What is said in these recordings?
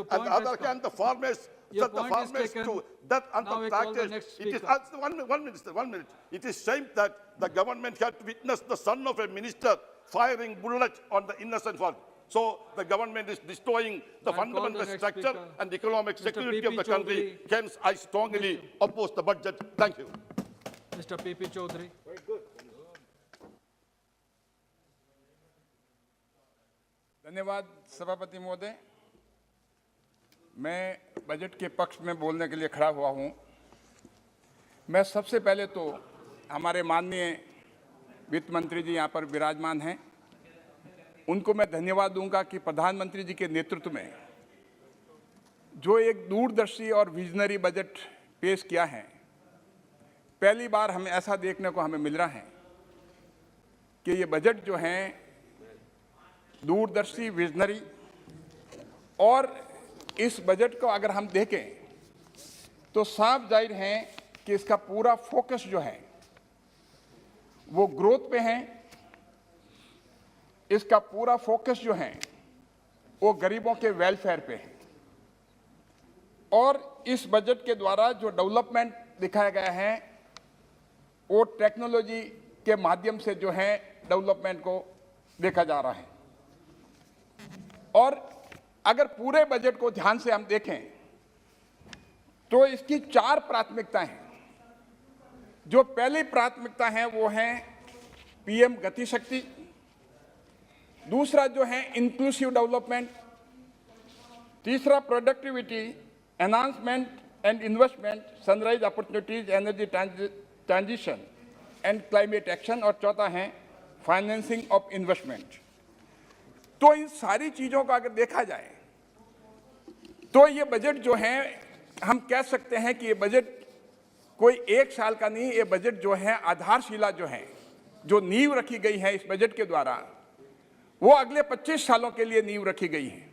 and the other hand, the farmers, Your that the point is farmers taken. to that Now under we call the practice. next It is speaker. one minute. It is shame that the government had witnessed the son of a minister firing bullets on the innocent farm. So the government is destroying the I'll call fundamental the next structure speaker. and economic Mr. security P.P. of the country. Chaudhary. Hence, I strongly oppose the budget. Thank you. Mr. P.P. Chaudhary. धन्यवाद सभापति महोदय। मैं budget के पक्ष में बोलने के लिए खड़ा हुआ हूं। मैं सबसे पहले तो हमारे माननीय वित्त मंत्री जी यहाँ पर विराजमान हैं, उनको मैं धन्यवाद दूंगा कि प्रधानमंत्री जी के नेतृत्व में जो एक दूरदर्शी और विजनरी बजट पेश किया है, पहली बार हमें ऐसा देखने को हमें मिल रहा है कि ये बजट जो है दूरदर्शी, विजनरी, और इस बजट को अगर हम देखें तो साफ जाहिर है कि इसका पूरा फोकस जो है वो ग्रोथ पे है। इसका पूरा फोकस जो है वो गरीबों के वेलफेयर पे है। और इस बजट के द्वारा जो डेवलपमेंट दिखाया गया है वो टेक्नोलॉजी के माध्यम से जो है डेवलपमेंट को देखा जा रहा है। और अगर पूरे बजट को ध्यान से हम देखें तो इसकी 4 प्राथमिकताएं हैं। जो पहली प्राथमिकता है वो है पीएम गति शक्ति, दूसरा जो है इंक्लूसिव डेवलपमेंट, तीसरा productivity enhancement and investment, sunrise opportunities, energy transition and climate action, और चौथा है फाइनेंसिंग ऑफ इन्वेस्टमेंट। तो इन सारी चीजों का अगर देखा जाए तो ये बजट जो है हम कह सकते हैं कि ये बजट कोई एक साल का नहीं, ये बजट जो है आधारशिला जो है, जो नींव रखी गई है इस बजट के द्वारा, वो अगले 25 सालों के लिए नींव रखी गई है।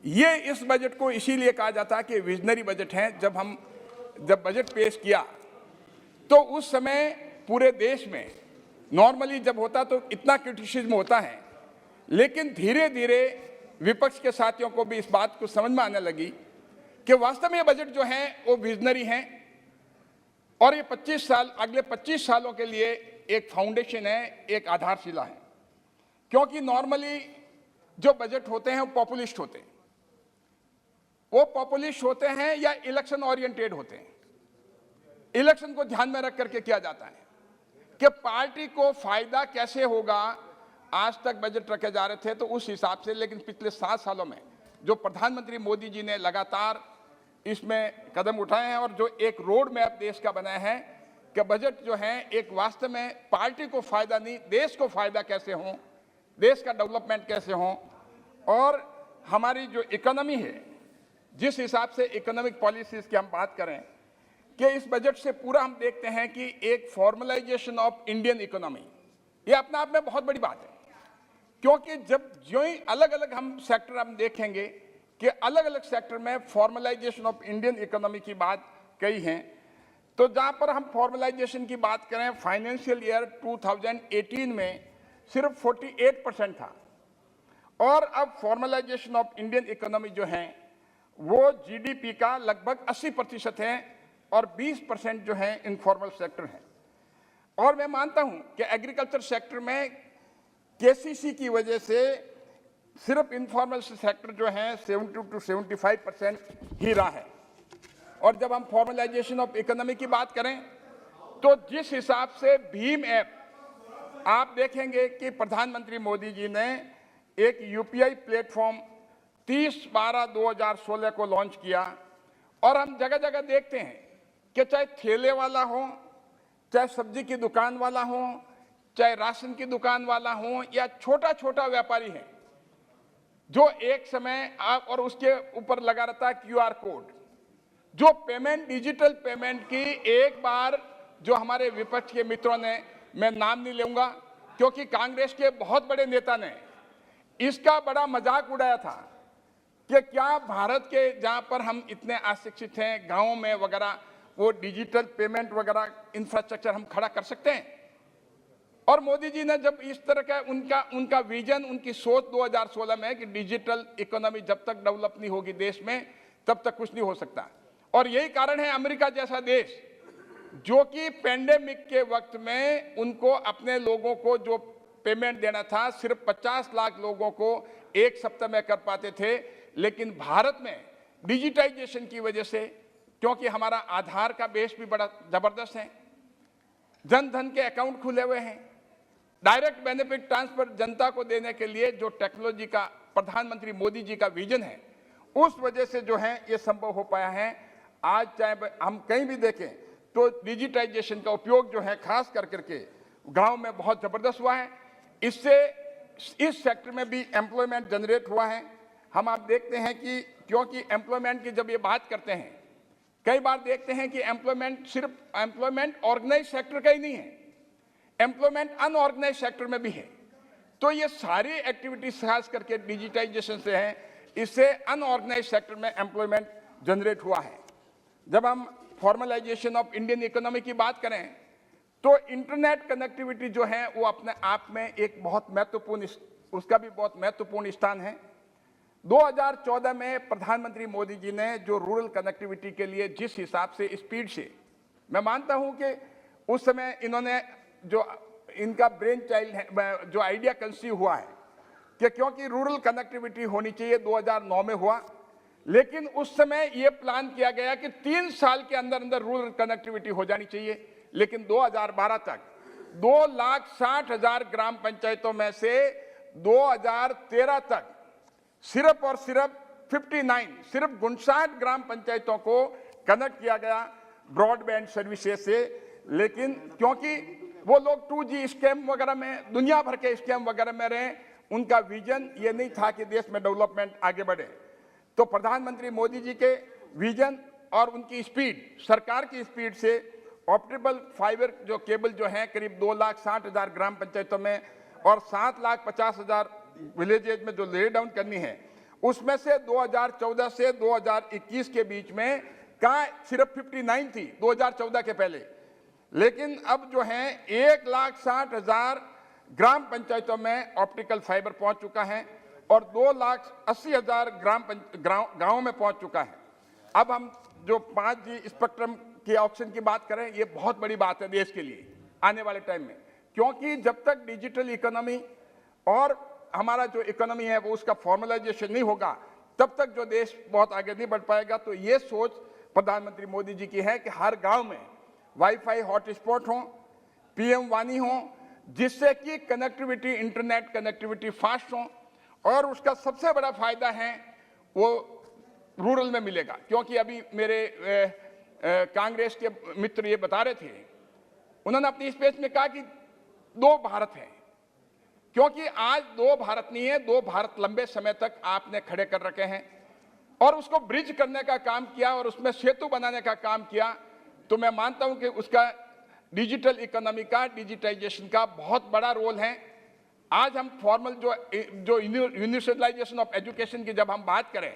ये इस बजट को इसीलिए कहा जाता है कि विजनरी बजट है। जब बजट पेश किया तो उस समय पूरे देश में नॉर्मली जब होता तो इतना क्रिटिसिज्म होता है, लेकिन धीरे धीरे विपक्ष के साथियों को भी इस बात को समझ में आने लगी कि वास्तव में ये बजट जो है वो विजनरी है और ये 25 साल, अगले 25 सालों के लिए एक फाउंडेशन है, एक आधारशिला है। क्योंकि नॉर्मली जो बजट होते हैं वो पॉपुलिस्ट होते हैं, वो पॉपुलिस्ट होते हैं या इलेक्शन ओरिएंटेड होते हैं। इलेक्शन को ध्यान में रख करके किया जाता है कि पार्टी को फायदा कैसे होगा। आज तक बजट रखे जा रहे थे तो उस हिसाब से, लेकिन पिछले 7 सालों में जो प्रधानमंत्री मोदी जी ने लगातार इसमें कदम उठाए हैं और जो एक रोड मैप देश का बनाया है कि बजट जो है एक वास्तव में पार्टी को फायदा नहीं, देश को फायदा कैसे हो, देश का डेवलपमेंट कैसे हो। और हमारी जो इकोनॉमी है, जिस हिसाब से इकोनॉमिक पॉलिसीज की हम बात करें कि इस बजट से पूरा हम देखते हैं कि एक फॉर्मलाइजेशन ऑफ इंडियन इकोनॉमी, ये अपने आप में बहुत बड़ी बात है। क्योंकि जब जो ही अलग अलग हम सेक्टर हम देखेंगे कि अलग अलग सेक्टर में फॉर्मलाइजेशन ऑफ इंडियन इकोनॉमी की बात कही है, तो जहां पर हम फॉर्मलाइजेशन की बात करें, फाइनेंशियल ईयर 2018 में सिर्फ 48% था और अब फॉर्मलाइजेशन ऑफ इंडियन इकोनॉमी जो है वो जीडीपी का लगभग 80% है और 20% जो है इनफॉर्मल सेक्टर है। और मैं मानता हूं कि एग्रीकल्चर सेक्टर में केसीसी की वजह से सिर्फ इनफॉर्मल सेक्टर जो है 70 to 75% ही रहा है। और जब हम फॉर्मलाइजेशन ऑफ इकोनॉमी की बात करें तो जिस हिसाब से भीम ऐप, आप देखेंगे कि प्रधानमंत्री मोदी जी ने एक यूपीआई प्लेटफॉर्म 30/12/2016 को लॉन्च किया और हम जगह जगह देखते हैं कि चाहे ठेले वाला हो, चाहे सब्जी की दुकान वाला हो, चाहे राशन की दुकान वाला हो या छोटा छोटा व्यापारी है, जो एक समय आप और उसके ऊपर लगा रहता है क्यूआर कोड, जो पेमेंट, डिजिटल पेमेंट की एक बार जो हमारे विपक्ष के मित्रों ने, मैं नाम नहीं लूंगा क्योंकि कांग्रेस के बहुत बड़े नेता ने इसका बड़ा मजाक उड़ाया था कि क्या भारत के जहां पर हम इतने अशिक्षित हैं, गांवों में वगैरह, वो डिजिटल पेमेंट वगैरह इंफ्रास्ट्रक्चर हम खड़ा कर सकते हैं। और मोदी जी ने जब इस तरह का उनका विजन, उनकी सोच 2016 में कि डिजिटल इकोनॉमी जब तक डेवलप नहीं होगी देश में तब तक कुछ नहीं हो सकता। और यही कारण है अमेरिका जैसा देश जो कि पेंडेमिक के वक्त में उनको अपने लोगों को जो पेमेंट देना था सिर्फ 50 लाख लोगों को एक सप्ताह में कर पाते थे, लेकिन भारत में डिजिटाइजेशन की वजह से, क्योंकि हमारा आधार का बेस भी बड़ा जबरदस्त है, जन धन के अकाउंट खुले हुए हैं, डायरेक्ट बेनिफिट ट्रांसफर जनता को देने के लिए जो टेक्नोलॉजी का प्रधानमंत्री मोदी जी का विजन है, उस वजह से जो है ये संभव हो पाया है। आज चाहे हम कहीं भी देखें तो डिजिटाइजेशन का उपयोग जो है खास करके गांव में बहुत जबरदस्त हुआ है। इससे इस सेक्टर में भी एम्प्लॉयमेंट जनरेट हुआ है। हम आप देखते हैं कि क्योंकि एम्प्लॉयमेंट की जब ये बात करते हैं, कई बार देखते हैं कि एम्प्लॉयमेंट सिर्फ एम्प्लॉयमेंट ऑर्गेनाइज सेक्टर का ही नहीं है, एम्प्लॉयमेंट अनऑर्गेनाइज सेक्टर में भी है। तो ये सारी एक्टिविटीज खास करके डिजिटाइजेशन से है, इससे अनऑर्गेनाइज सेक्टर में एम्प्लॉयमेंट जनरेट हुआ है। जब हम फॉर्मलाइजेशन ऑफ इंडियन इकोनॉमी की बात करें तो इंटरनेट कनेक्टिविटी जो है वो अपने आप में एक बहुत महत्वपूर्ण, उसका भी बहुत महत्वपूर्ण स्थान है। 2014 में प्रधानमंत्री मोदी जी ने जो रूरल कनेक्टिविटी के लिए जिस हिसाब से स्पीड से, मैं मानता हूं कि उस समय इन्होंने जो इनका ब्रेन चाइल्ड है, जो आइडिया कंसीव हुआ है कि क्योंकि रूरल कनेक्टिविटी होनी चाहिए, 2009 में हुआ, लेकिन उस समय यह प्लान किया गया कि 3 साल के अंदर अंदर रूरल कनेक्टिविटी हो जानी चाहिए, लेकिन 2012 तक 2,60,000 ग्राम पंचायतों में से 2013 तक सिर्फ और सिर्फ 59, सिर्फ 59 ग्राम पंचायतों को कनेक्ट किया गया ब्रॉडबैंड सर्विसेज से। लेकिन क्योंकि वो लोग 2G स्कैम वगैरह में, दुनिया भर के स्कैम वगैरह में रहे, उनका विजन ये नहीं था कि देश में डेवलपमेंट आगे बढ़े। तो प्रधानमंत्री मोदी जी के विजन और उनकी स्पीड, सरकार की स्पीड से ऑप्टिकल फाइबर जो केबल जो है करीब 2,60,000 ग्राम पंचायतों में और 7,50,000 विलेजेज में जो ले डाउन करनी है, उसमें से 2014 से 2021 के बीच में का सिर्फ 59 थी 2014 के पहले, लेकिन अब जो है 1,60,000 ग्राम पंचायतों में ऑप्टिकल फाइबर पहुंच चुका है और 2,80,000 गांवों में पहुंच चुका है। अब हम जो 5G स्पेक्ट्रम के ऑक्शन की बात करें, ये बहुत बड़ी बात है देश के लिए आने वाले टाइम में, क्योंकि जब तक डिजिटल इकोनॉमी और हमारा जो इकोनॉमी है वो उसका फॉर्मलाइजेशन नहीं होगा, तब तक जो देश बहुत आगे नहीं बढ़ पाएगा। तो ये सोच प्रधानमंत्री मोदी जी की है कि हर गांव में वाईफाई हॉटस्पॉट हो, PM वानी हो, जिससे कि कनेक्टिविटी, इंटरनेट कनेक्टिविटी फास्ट हो, और उसका सबसे बड़ा फायदा है वो रूरल में मिलेगा। क्योंकि अभी मेरे कांग्रेस के मित्र ये बता रहे थे, उन्होंने अपनी स्पीच में कहा कि 2 भारत है, क्योंकि आज 2 भारत नहीं है, 2 भारत लंबे समय तक आपने खड़े कर रखे हैं और उसको ब्रिज करने का काम किया और उसमें सेतु बनाने का काम किया। तो मैं मानता हूं कि उसका डिजिटल इकोनॉमी का, डिजिटाइजेशन का बहुत बड़ा रोल है। आज हम फॉर्मल जो यूनिवर्सलाइजेशन ऑफ एजुकेशन की जब हम बात करें,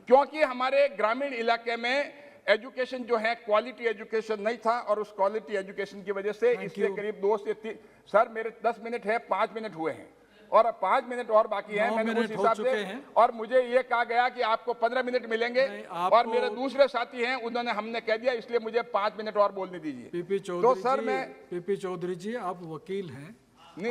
क्योंकि हमारे ग्रामीण इलाके में एजुकेशन जो है क्वालिटी एजुकेशन नहीं था और उस क्वालिटी एजुकेशन की वजह से इसलिए करीब 2 से 3, सर मेरे 10 मिनट है, 5 मिनट हुए हैं और 5 मिनट और बाकी हैं, मैंने उस हिसाब से, और मुझे ये कहा गया कि आपको 15 मिनट मिलेंगे और मेरे दूसरे साथी हैं उन्होंने, हमने कह दिया, इसलिए मुझे 5 मिनट और बोलने दीजिए। तो सर पीपी चौधरी जी, आप वकील हैं,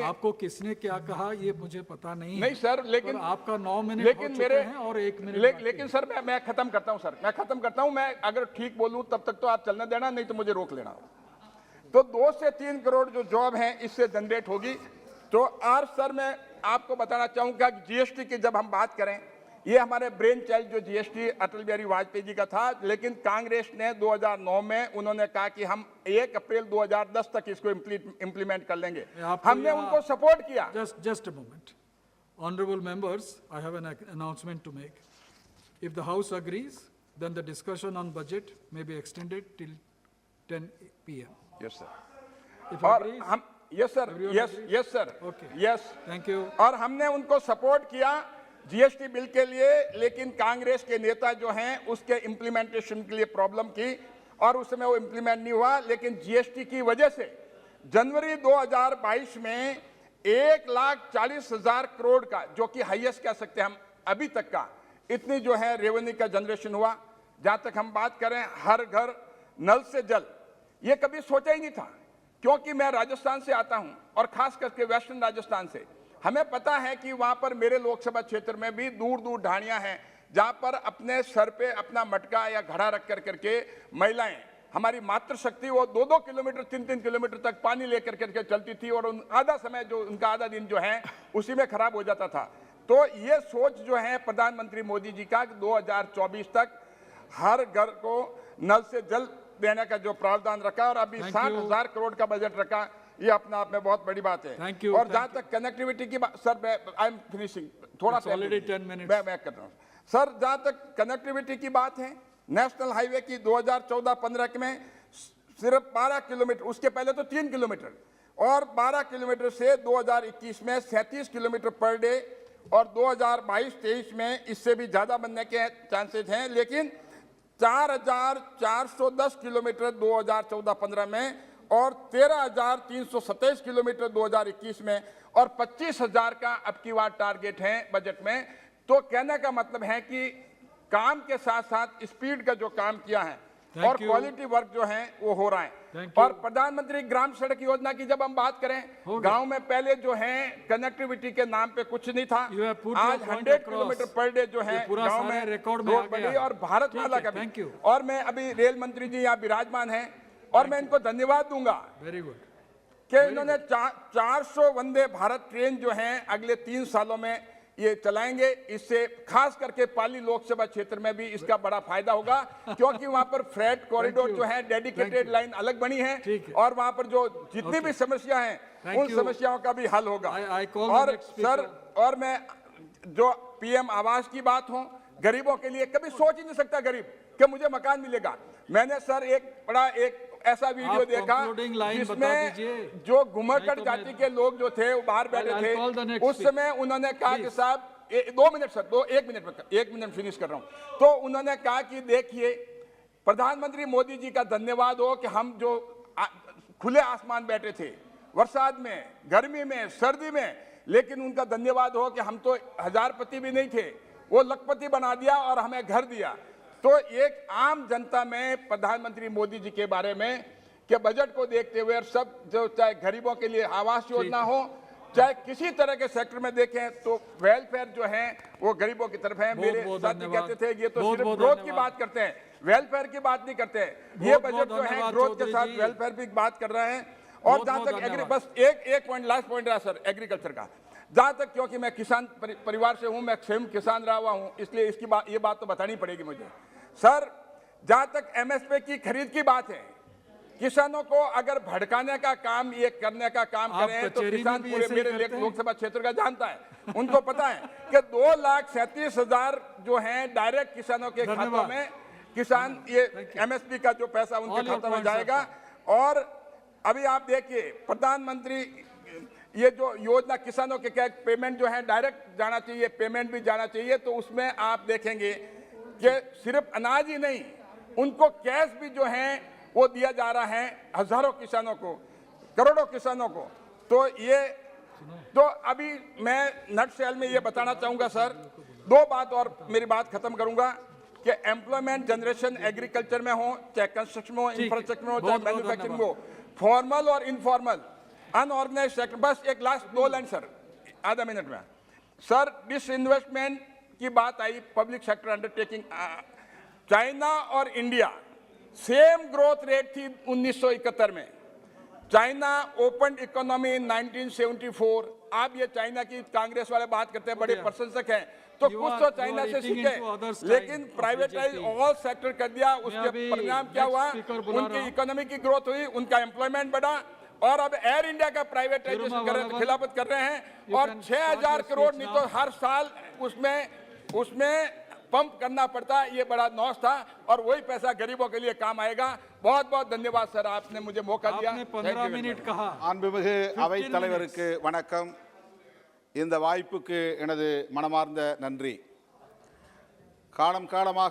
आपको किसने क्या कहा ये मुझे पता नहीं सर, लेकिन आपका 9 मिनट लेकिन हो मेरे चुके हैं और 1 मिनट लेकिन सर मैं खत्म करता हूं सर, मैं खत्म करता हूं। मैं अगर ठीक बोलूं तब तक तो आप चलने देना, नहीं तो मुझे रोक लेना। तो 2 से 3 करोड़ जो जॉब है इससे जनरेट होगी। तो और सर मैं आपको बताना चाहूंगा कि GST की जब हम बात करें, ये हमारे ब्रेन चाइल्ड जो GST अटल बिहारी वाजपेयी जी का था, लेकिन कांग्रेस ने 2009 में उन्होंने कहा कि हम 1 अप्रैल 2010 तक इसको इम्प्लीमेंट कर लेंगे, हमने उनको सपोर्ट किया। Just a moment. Honorable members, I have an announcement to make. If the House agrees, then the discussion on budget may be extended till 10 PM. Yes, sir. If और agrees, हम, yes sir, everyone yes, agrees? yes sir, Okay. yes. Thank you. और हमने उनको support किया GST bill के लिए, लेकिन कांग्रेस के नेता जो हैं उसके इम्प्लीमेंटेशन के लिए प्रॉब्लम की और उस समय वो इम्प्लीमेंट नहीं हुआ। लेकिन GST की वजह से जनवरी 2022 में 1,40,000 करोड़ का, जो कि हाईएस्ट कह सकते हैं हम अभी तक का, इतनी जो है रेवेन्यू का जनरेशन हुआ। जहां तक हम बात करें हर घर नल से जल, ये कभी सोचा ही नहीं था, क्योंकि मैं राजस्थान से आता हूं और खास करके वेस्टर्न राजस्थान से। हमें पता है कि वहां पर मेरे लोकसभा क्षेत्र में भी दूर दूर ढाणियां हैं जहां पर अपने सर पे अपना मटका या घड़ा रख कर करके महिलाएं, हमारी मातृशक्ति, वो 2-2 किलोमीटर 3-3 किलोमीटर तक पानी लेकर करके चलती थी और आधा समय जो उनका आधा दिन जो है उसी में खराब हो जाता था। तो ये सोच जो है प्रधानमंत्री मोदी जी का 2024 तक हर घर को नल से जल देने का जो प्रावधान रखा और अभी 60,000 करोड़ का बजट रखा, ये अपने आप में बहुत बड़ी बात है। Thank you, और जहां तक कनेक्टिविटी की बात, सर आई एम फिनिशिंग, थोड़ा It's already 10 minutes. मैं कर रहा हूं सर। जहां तक कनेक्टिविटी की बात है, नेशनल हाईवे की 2014-15 में सिर्फ 12 किलोमीटर, उसके पहले तो 3 किलोमीटर, और 12 किलोमीटर से 2021 में 37 किलोमीटर पर डे, और 2022-23 में इससे भी ज्यादा बनने के चांसेस हैं। लेकिन 4,410 किलोमीटर 2014-15 में और 13,327 किलोमीटर 2021 में और 25,000 का अब की बार टारगेट है बजट में। तो कहने का मतलब है कि काम के साथ साथ स्पीड का जो काम किया है और क्वालिटी वर्क जो है वो हो रहा है। और प्रधानमंत्री ग्राम सड़क योजना की जब हम बात करें, गांव में पहले जो है कनेक्टिविटी के नाम पे कुछ नहीं था, आज 100 किलोमीटर पर डे जो है गांव में रोड बनी और भारत माला का भी। और मैं अभी रेल मंत्री जी यहाँ विराजमान हैं और मैं इनको धन्यवाद दूंगा वेरी गुड कि इन्होंने 400 वंदे भारत ट्रेन जो है अगले 3 सालों में ये चलाएंगे। इससे खास करके पाली लोकसभा क्षेत्र में भी इसका बड़ा फायदा होगा, क्योंकि वहां पर फ्रेट कॉरिडोर जो है डेडिकेटेड लाइन अलग बनी है और वहां पर जो जितनी भी समस्या हैं उन समस्याओं का भी हल होगा। और सर, और मैं जो पीएम आवास की बात हो, गरीबों के लिए कभी सोच ही नहीं सकता गरीब कि मुझे मकान मिलेगा। मैंने सर एक ऐसा वीडियो देखा जिसमें जो घुमरकट जाति के लोग जो थे वो बाहर बैठे थे, उस समय उन्होंने कहा कि साहब 2 मिनट सर, 1 मिनट फिनिश कर रहा हूं। तो उन्होंने कहा कि देखिए प्रधानमंत्री मोदी जी का धन्यवाद हो कि हम जो खुले आसमान बैठे थे, बरसात में, गर्मी में, सर्दी में, लेकिन उनका धन्यवाद हो कि हम तो हजारपति भी नहीं थे, वो लखपति बना दिया और हमें घर दिया। तो एक आम जनता में प्रधानमंत्री मोदी जी के बारे में के बजट को देखते हुए सब जो, चाहे गरीबों के लिए आवास योजना हो, चाहे किसी तरह के सेक्टर में देखें, तो वेलफेयर जो है वो गरीबों की तरफ है। मेरे साथी कहते थे ये तो सिर्फ ग्रोथ की बात करते हैं, वेलफेयर की बात नहीं करते। ये बजट जो है ग्रोथ के साथ वेलफेयर की बात कर रहे हैं। और जहां तक बस एक पॉइंट, लास्ट पॉइंट रहा सर एग्रीकल्चर का, जहां तक, क्योंकि मैं किसान परिवार से हूं, मैं स्वयं किसान रहा हुआ हूं, इसलिए इसकी बात, ये बात तो बतानी पड़ेगी मुझे सर। जहां तक एमएसपी की खरीद की बात है, किसानों को अगर भड़काने का काम, ये करने का काम करें तो किसान पूरे मेरे लोकसभा क्षेत्र का जानता है, उनको पता है कि 2,37,000 जो है डायरेक्ट किसानों के खातों में, किसान ये एमएसपी का जो पैसा उनके खातों में जाएगा। और अभी आप देखिए प्रधानमंत्री ये जो योजना किसानों के क्या पेमेंट जो है डायरेक्ट जाना चाहिए, पेमेंट भी जाना चाहिए, तो उसमें आप देखेंगे कि सिर्फ अनाज ही नहीं, उनको कैश भी जो है वो दिया जा रहा है हजारों किसानों को, करोड़ों किसानों को। तो ये तो अभी मैं नटशेल में ये बताना चाहूंगा सर, 2 बात और मेरी बात खत्म करूंगा कि एम्प्लॉयमेंट जनरेशन एग्रीकल्चर में हो, चाहे कंस्ट्रक्शन में हो, इंफ्रास्ट्रक्चर में हो, चाहे मैन्युफैक्चरिंग में हो, फॉर्मल और इनफॉर्मल अनऑर्गेनाइज सेक्टर। बस एक लास्ट 2 लाइन सर, आधा मिनट में सर। डिसइन्वेस्टमेंट की बात आई, पब्लिक सेक्टर अंडरटेकिंग, चाइना और इंडिया सेम ग्रोथ रेट थी 1971 में। China open economy in 1974। आप ये चाइना की कांग्रेस वाले बात करते हैं, बड़े प्रशंसक हैं, तो कुछ तो चाइना से सीखे, लेकिन प्राइवेटाइज ऑल सेक्टर कर दिया। उसके परिणाम क्या हुआ, उनकी इकोनॉमी की ग्रोथ हुई, उनका एम्प्लॉयमेंट बढ़ा। और अब एयर इंडिया का प्राइवेटाइजेशन कर रहे हैं, खिलाफत कर रहे हैं, और 6,000 करोड़ नहीं तो हर साल उसमें पंप करना पड़ता है। ये बड़ा नॉस था और वही पैसा गरीबों के लिए काम आएगा। बहुत बहुत धन्यवाद सर, आपने मुझे मौका दिया। 15 मिनट कहा। அன்புமிகு அவைத் தலைவருக்கு வணக்கம். இந்த வாய்ப்புக்கு எனது மனமார்ந்த நன்றி. காலம் காலமாக